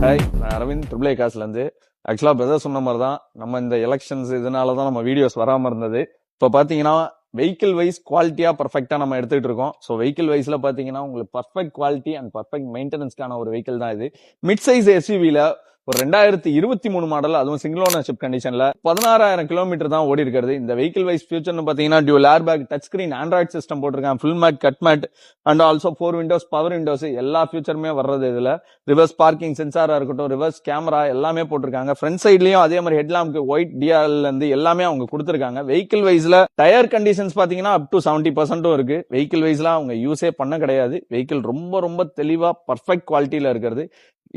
Hi, நான் Aravind triple A காசுலேருந்து. ஆக்சுவலாக brother சொன்ன மாதிரி தான் நம்ம இந்த எலெக்ஷன்ஸ் இதனால தான் நம்ம வீடியோஸ் வராமல் இருந்தது. இப்போ பார்த்தீங்கன்னா வெஹிக்கிள் வைஸ் குவாலிட்டியாக பர்ஃபெக்டாக நம்ம எடுத்துகிட்டு இருக்கோம். ஸோ வெஹிக்கிள் வைஸில் பார்த்தீங்கன்னா உங்களுக்கு பர்ஃபெக்ட் குவாலிட்டி அண்ட் பர்ஃபெக்ட் மெயின்டெனன்ஸ்க்கான ஒரு வெஹிக்கிள் தான் இது. மிட் சைஸ் எஸ்யூவியில் ஒரு 2023 மாடல், அதுவும் சிங்கிள் ஓனர்ஷிப் கண்டிஷன்ல 16,000 கிலோமீட்டர் தான் ஓடி இருக்கிறது. இந்த வெஹிக்கிள் வைஸ் ஃபியூச்சர்னு பாத்தீங்கன்னா dual airbag, touch screen, Android system போட்டிருக்காங்க, full mat, cut mat and also 4 windows, power windows எல்லா ஃபியூச்சருமே வர்றது இதுல. ரிவர்ஸ் பார்க்கிங் சென்சாரா இருக்கட்டும், ரிவர்ஸ் கேமரா எல்லாமே போட்டிருக்காங்க. ஃப்ரண்ட் சைட்லயும் அதே மாதிரி ஹெட்லாம்க்கு ஒயிட் டிஆர்எல் இருந்து எல்லாமே அவங்க கொடுத்திருக்காங்க. வெஹிக்கிள் வைஸ்ல டயர் கண்டிஷன்ஸ் பாத்தீங்கன்னா அப் டு 70% இருக்கு. வெஹிக்கிள் வைஸ்ல அவங்க யூஸே பண்ண கிடையாது. வெஹிக்கிள் ரொம்ப ரொம்ப தெளிவா பர்ஃபெக்ட் குவாலிட்டியில இருக்கிறது.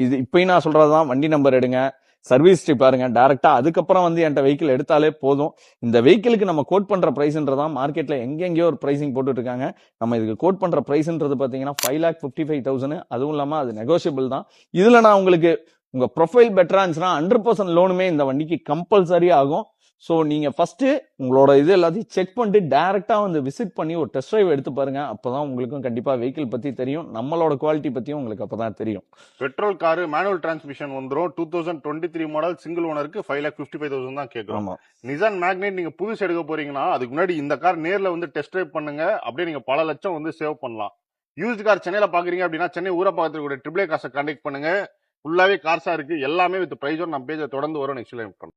இது இப்பயும் நான் சொல்றதுதான், வண்டி நம்பர் எடுங்க, சர்வீஸ் ஸ்ட்ரிப் பாருங்க டைரக்டா, அதுக்கப்புறம் வந்து என்கிட்ட வெஹிக்கிள் எடுத்தாலே போதும். இந்த வெஹிக்கிளுக்கு நம்ம கோட் பண்ற பிரைஸ்ன்றதான் மார்க்கெட்ல எங்கெங்கயோ ஒரு பிரைசிங் போட்டுட்டு இருக்காங்க. நம்ம இதுக்கு கோட் பண்ற பிரைஸ்ன்றது பாத்தீங்கன்னா 5,55,000. அதுவும் இல்லாம அது நெகோசியபிள் தான். இதுல நான் உங்களுக்கு உங்க ப்ரொஃபைல் பெட்டரா இருந்துச்சுன்னா 100% லோனுமே இந்த வண்டிக்கு கம்பல்சரி ஆகும். ஸோ நீங்க ஃபர்ஸ்ட் உங்களோட இது எல்லாத்தையும் செக் பண்ணிட்டு டைரக்டா வந்து விசிட் பண்ணி ஒரு டெஸ்ட் டிரைவ் எடுத்து பாருங்க. அப்பதான் உங்களுக்கும் கண்டிப்பா வெஹிக்கிள் பத்தி தெரியும், நம்மளோட குவாலிட்டி பத்தியும் உங்களுக்கு அப்பதான் தெரியும். பெட்ரோல் காரு மேனுவல் டிரான்ஸ்மிஷன் வந்துடும். 2023 மாடல் சிங்கிள் ஓனருக்கு 5,55,000 தான் கேட்கறோம். நிசான் மேக்னெட் நீங்க புதுசு எடுக்க போறீங்கன்னா அதுக்கு முன்னாடி இந்த கார் நேர்ல வந்து டெஸ்ட் டிரைவ் பண்ணுங்க. அப்படியே நீங்க பல லட்சம் வந்து சேவ் பண்ணலாம். யூஸ்ட் கார் சென்னையில பாக்குறீங்க அப்படின்னா சென்னை ஊரப்பாக்கத்தில் கூட ட்ரிபிள் ஏ காசை கான்டாக்ட் பண்ணுங்க. ஃபுல்லாவே கார்ஸா இருக்கு, எல்லாமே வித் பிரைஸோட நம்ம பேஜை தொடர்ந்து வரும். நெக்ஸ்ட் லைவ் பண்ணுங்க.